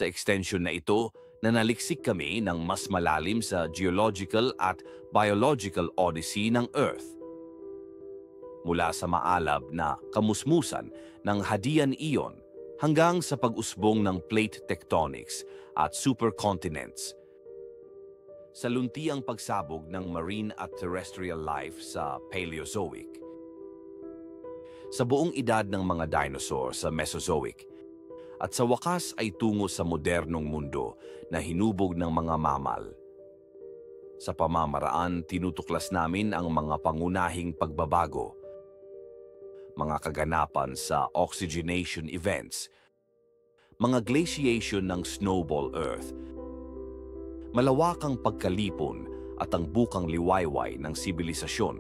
Sa extension na ito, nanaliksik kami ng mas malalim sa geological at biological odyssey ng Earth. Mula sa maalab na kamusmusan ng Hadean Ion hanggang sa pag-usbong ng plate tectonics at supercontinents, sa luntiang pagsabog ng marine at terrestrial life sa Paleozoic, sa buong edad ng mga dinosaur sa Mesozoic, at sa wakas ay tungo sa modernong mundo na hinubog ng mga mammal. Sa pamamaraan, tinutuklas namin ang mga pangunahing pagbabago, mga kaganapan sa oxygenation events, mga glaciation ng snowball Earth, malawakang pagkalipon at ang bukang liwayway ng sibilisasyon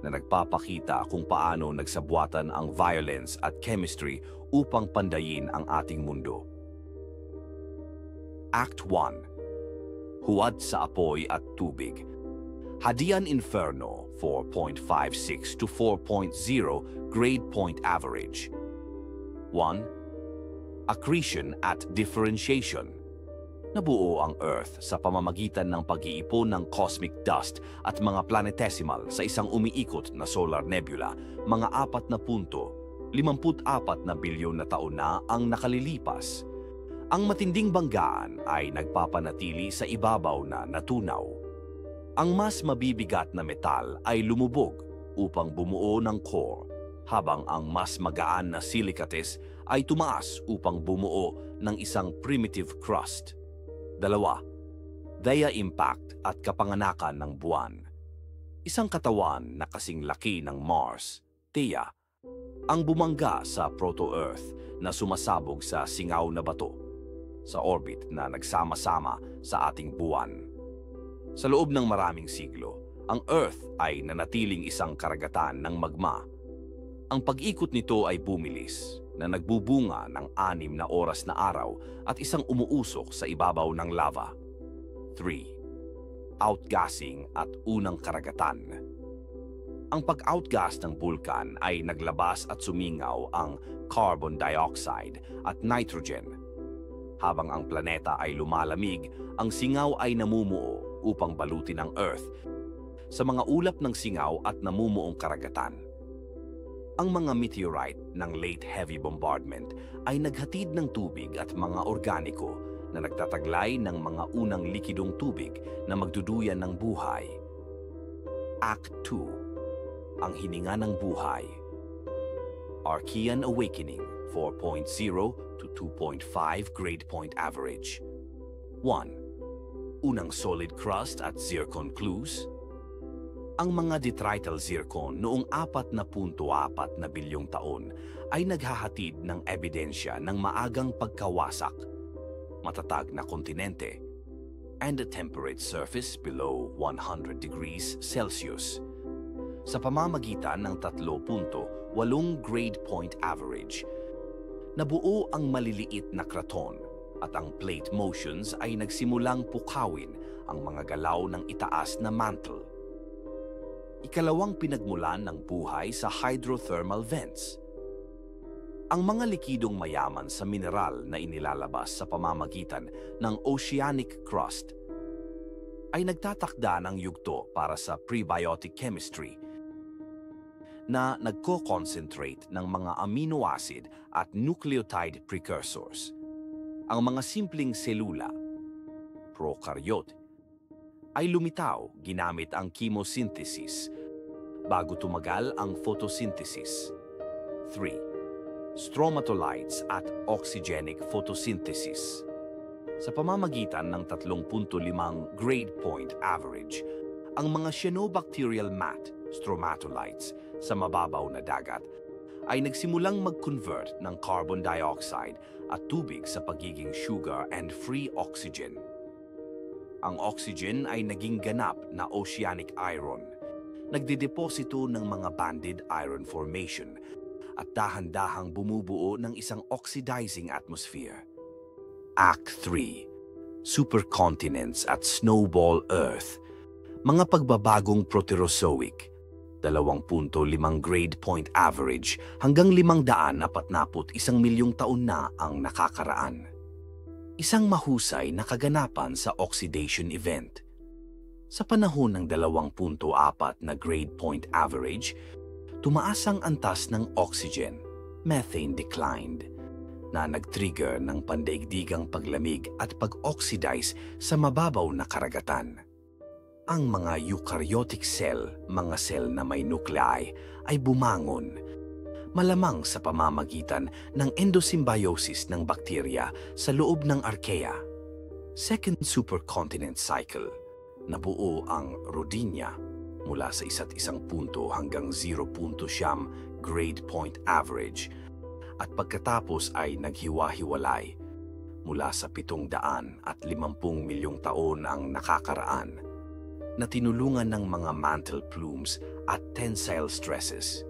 na nagpapakita kung paano nagsabuatan ang violence at chemistry upang pandayin ang ating mundo. Act 1. Huwad sa apoy at tubig. Hadean Inferno 4.56 to 4.0 grade point average. 1. Accretion at differentiation. Nabuo ang Earth sa pamamagitan ng pag-iipon ng cosmic dust at mga planetesimal sa isang umiikot na solar nebula, mga 54 na bilyon na taon na ang nakalilipas. Ang matinding banggaan ay nagpapanatili sa ibabaw na natunaw. Ang mas mabibigat na metal ay lumubog upang bumuo ng core, habang ang mas magaan na silicates ay tumaas upang bumuo ng isang primitive crust. 2. Theia impact at kapanganakan ng buwan. Isang katawan na kasing laki ng Mars, Theia, ang bumangga sa proto-Earth na sumasabog sa singaw na bato sa orbit na nagsama-sama sa ating buwan. Sa loob ng maraming siglo, ang Earth ay nanatiling isang karagatan ng magma. Ang pag-ikot nito ay bumilis na nagbubunga ng 6 na oras na araw at isang umuusok sa ibabaw ng lava. 3. Outgassing at unang karagatan. Ang pag-outgas ng bulkan ay naglabas at sumingaw ang carbon dioxide at nitrogen. Habang ang planeta ay lumalamig, ang singaw ay namumuo upang balutin ang Earth sa mga ulap ng singaw at namumuong karagatan. Ang mga meteorite ng late heavy bombardment ay naghatid ng tubig at mga organiko na nagtataglay ng mga unang likidong tubig na magduduyan ng buhay. Act 2. Ang hininga ng buhay. Archean Awakening 4.0 to 2.5 grade point average. 1. Unang solid crust at zircon clues. Ang mga detrital zircon noong 4.4 na bilyong taon ay naghahatid ng ebidensya ng maagang pagkawasak, matatag na kontinente, and a temperate surface below 100 degrees Celsius. Sa pamamagitan ng 3.8 grade point average, nabuo ang maliliit na kraton at ang plate motions ay nagsimulang pukawin ang mga galaw ng itaas na mantle. Ikalawang pinagmulan ng buhay sa hydrothermal vents. Ang mga likidong mayaman sa mineral na inilalabas sa pamamagitan ng oceanic crust ay nagtatakda ng yugto para sa prebiotic chemistry na nagko-concentrate ng mga amino acid at nucleotide precursors. Ang mga simpleng selula, prokaryote, ay lumitaw ginamit ang chemosynthesis bago tumagal ang photosynthesis. 3. Stromatolites at oxygenic photosynthesis. Sa pamamagitan ng 3.5 grade point average, ang mga cyanobacterial mat stromatolites sa mababaw na dagat ay nagsimulang mag-convert ng carbon dioxide at tubig sa pagiging sugar and free oxygen. Ang oxygen ay naging ganap na oceanic iron, nagdedeposito ng mga banded iron formation at dahan-dahang bumubuo ng isang oxidizing atmosphere. Act 3. Supercontinents at Snowball Earth. Mga pagbabagong Proterozoic, 2.5 grade point average hanggang 541 milyong taon na ang nakakaraan. isang mahusay na kaganapan sa oxidation event. Sa panahon ng 2.4 na grade point average, tumaas ang antas ng oxygen, methane declined, na nag-trigger ng pandaigdigang paglamig at pag-oxidize sa mababaw na karagatan. Ang mga eukaryotic cell, mga cell na may nuclei, ay bumangon, malamang sa pamamagitan ng endosymbiosis ng bakterya sa loob ng archaea. Second supercontinent cycle, nabuo ang Rodinia mula sa isa't isang punto hanggang 0.7 grade point average at pagkatapos ay naghiwa-hiwalay mula sa 750 milyong taon ang nakakaraan na tinulungan ng mga mantle plumes at tensile stresses.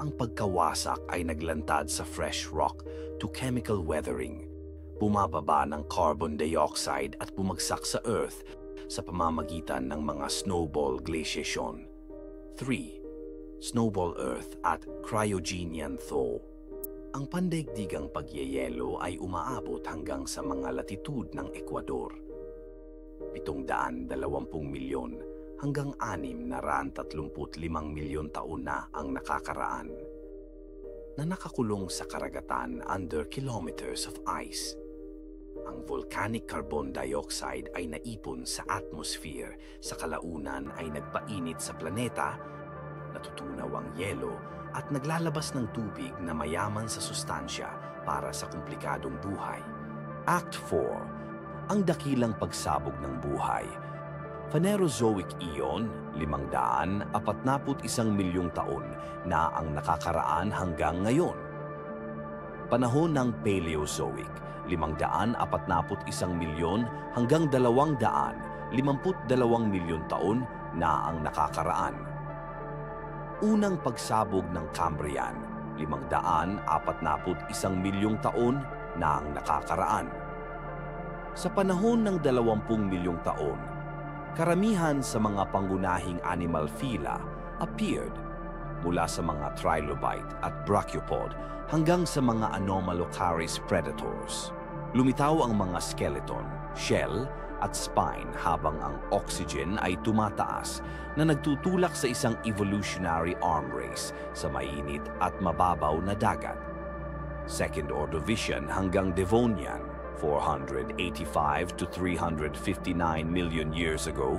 Ang pagkawasak ay naglantad sa fresh rock to chemical weathering, bumababa ng carbon dioxide at bumagsak sa Earth sa pamamagitan ng mga snowball glaciation. 3. Snowball Earth at Cryogenian Thaw. Ang pandaigdigang pagyeyelo ay umaabot hanggang sa mga latitude ng Ecuador. 720 milyon hanggang 635 milyon taon na ang nakakaraan na nakakulong sa karagatan under kilometers of ice. Ang volcanic carbon dioxide ay naipon sa atmosphere, sa kalaunan ay nagpainit sa planeta, natutunaw ang yelo at naglalabas ng tubig na mayaman sa sustansya para sa komplikadong buhay. Act 4. Ang dakilang pagsabog ng buhay. Phanerozoic Eon, 541 milyong taon na ang nakakaraan hanggang ngayon. Panahon ng Paleozoic, 541 milyon hanggang 252 milyon taon na ang nakakaraan. Unang pagsabog ng Cambrian, 541 milyong taon na ang nakakaraan. Sa panahon ng 20 milyong taon, karamihan sa mga pangunahing animal phyla appeared mula sa mga trilobite at brachiopod hanggang sa mga anomalocaris predators. Lumitaw ang mga skeleton, shell at spine habang ang oxygen ay tumataas na nagtutulak sa isang evolutionary arm race sa mainit at mababaw na dagat. Second Ordovician hanggang Devonian, 485 to 359 million years ago.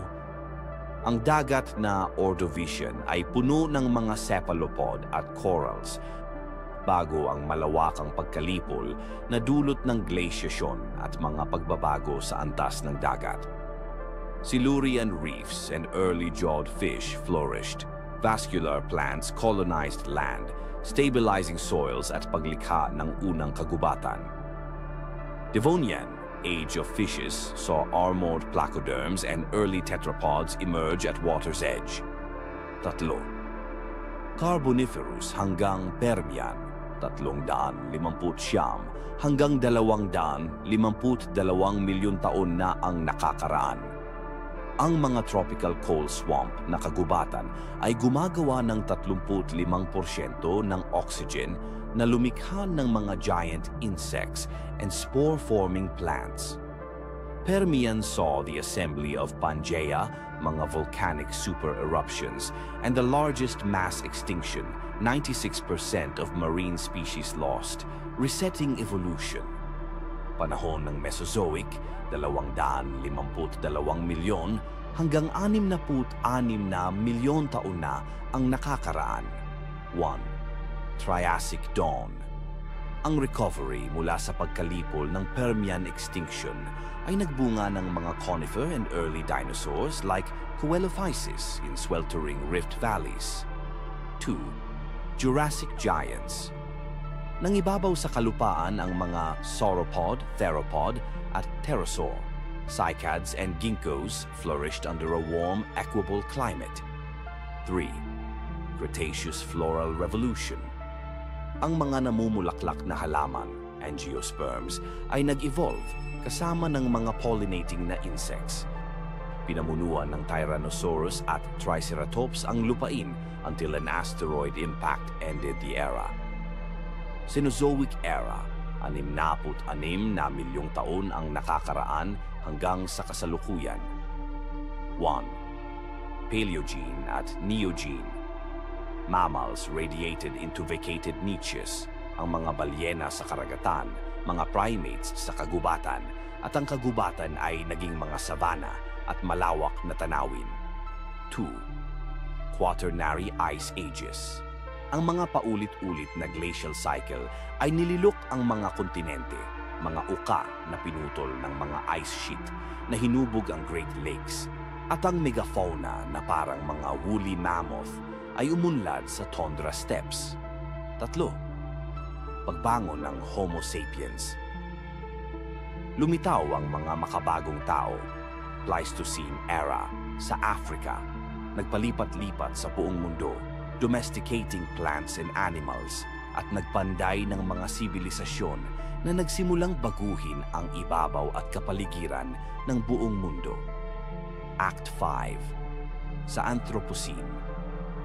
Ang dagat na Ordovician ay puno ng mga cephalopod at corals bago ang malawakang pagkalipol na dulot ng glaciation at mga pagbabago sa antas ng dagat. Silurian reefs and early jawed fish flourished. Vascular plants colonized land, stabilizing soils at paglikha ng unang kagubatan. Devonian age of fishes saw armored placoderms and early tetrapods emerge at water's edge. 3. Carboniferous hanggang Permian, 350 hanggang 252 milyong taon na ang nakakaraan. Ang mga tropical coal swamp na kagubatan ay gumagawa ng 35% ng oxygen na lumikha ng mga giant insects and spore-forming plants. Permian saw the assembly of Pangaea, mga volcanic super-eruptions, and the largest mass extinction, 96% of marine species lost, resetting evolution. Panahon ng Mesozoic, 252 milyon hanggang 66 na milyon taon na ang nakakaraan. 1. Triassic Dawn. Ang recovery mula sa pagkalipol ng Permian extinction ay nagbunga ng mga conifer and early dinosaurs like Coelophysis in sweltering rift valleys. 2. Jurassic Giants. Nangibabaw sa kalupaan ang mga sauropod, theropod at pterosaur. Cycads and ginkgos flourished under a warm, equable climate. 3. Cretaceous Floral Revolution. Ang mga namumulaklak na halaman, angiosperms, ay nag-evolve kasama ng mga pollinating na insects. Pinamunuan ng Tyrannosaurus at Triceratops ang lupain until an asteroid impact ended the era. Cenozoic Era, 66 na milyong taon ang nakakaraan hanggang sa kasalukuyan. 1. Paleogene at Neogene. Mammals radiated into vacated niches, ang mga balyena sa karagatan, mga primates sa kagubatan, at ang kagubatan ay naging mga savanna at malawak na tanawin. 2. Quaternary Ice Ages. Ang mga paulit-ulit na glacial cycle ay nililok ang mga kontinente, mga uka na pinutol ng mga ice sheet na hinubog ang Great Lakes, at ang megafauna na parang mga woolly mammoth ay umunlad sa tundra steppes. 3. Pagbangon ng Homo sapiens. Lumitaw ang mga makabagong tao, Pleistocene era, sa Africa, nagpalipat-lipat sa buong mundo, domesticating plants and animals, at nagpanday ng mga sibilisasyon na nagsimulang baguhin ang ibabaw at kapaligiran ng buong mundo. Act 5. Sa Anthropocene,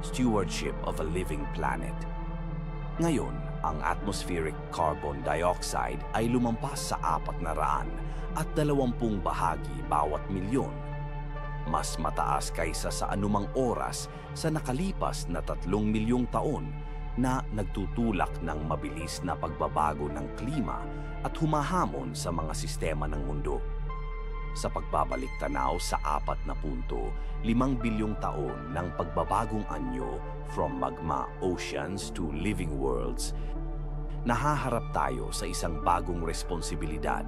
Stewardship of a Living Planet. Ngayon, ang atmospheric carbon dioxide ay lumampas sa 420 bahagi bawat milyon. Mas mataas kaysa sa anumang oras sa nakalipas na 3 milyong taon na nagtutulak ng mabilis na pagbabago ng klima at humahamon sa mga sistema ng mundo. Sa pagbabalik tanaw sa 4.5 bilyong taon ng pagbabagong anyo from magma oceans to living worlds, nahaharap tayo sa isang bagong responsibilidad.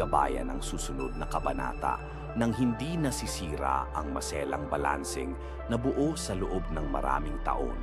Gabayan ang susunod na kabanata nang hindi nasisira ang maselang balanseng na buo sa loob ng maraming taon.